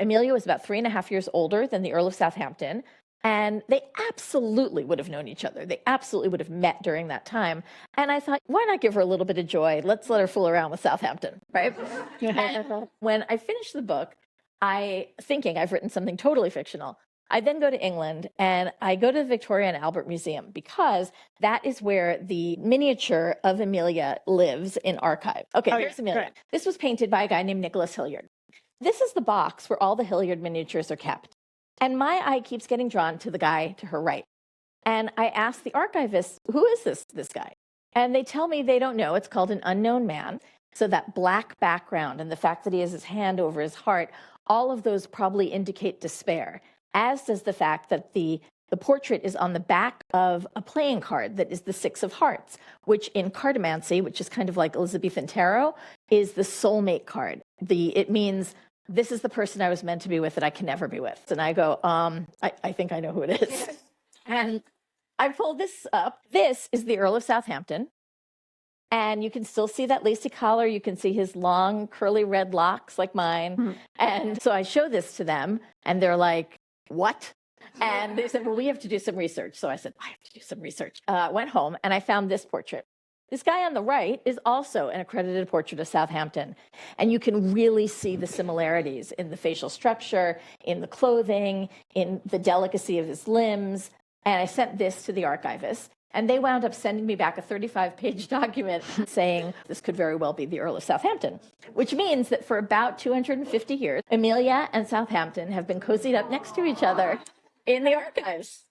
Emilia was about 3.5 years older than the Earl of Southampton. And they absolutely would have known each other. They absolutely would have met during that time. And I thought, why not give her a little bit of joy? Let's let her fool around with Southampton, right? When I finished the book, thinking I've written something totally fictional, I then go to England and I go to the Victoria and Albert Museum because that is where the miniature of Emilia lives in archive. Okay, here's Emilia. Correct. This was painted by a guy named Nicholas Hilliard. This is the box where all the Hilliard miniatures are kept. And my eye keeps getting drawn to the guy to her right. And I ask the archivist, who is this guy? And they tell me they don't know. It's called an unknown man. So that black background and the fact that he has his hand over his heart, all of those probably indicate despair, as does the fact that the portrait is on the back of a playing card that is the Six of Hearts, which in cartomancy, which is kind of like Elizabethan tarot, is the soulmate card. It means this is the person I was meant to be with that I can never be with. And I go, I think I know who it is. And I pull this up. This is the Earl of Southampton. And you can still see that lacy collar. You can see his long, curly red locks like mine. Mm-hmm. And so I show this to them, and they're like, what? And they said, well, we have to do some research. So I said, I have to do some research. Went home, and I found this portrait. This guy on the right is also an accredited portrait of Southampton. And you can really see the similarities in the facial structure, in the clothing, in the delicacy of his limbs. And I sent this to the archivist. And they wound up sending me back a 35-page document saying this could very well be the Earl of Southampton, which means that for about 250 years, Emilia and Southampton have been cozied up next to each other in the archives.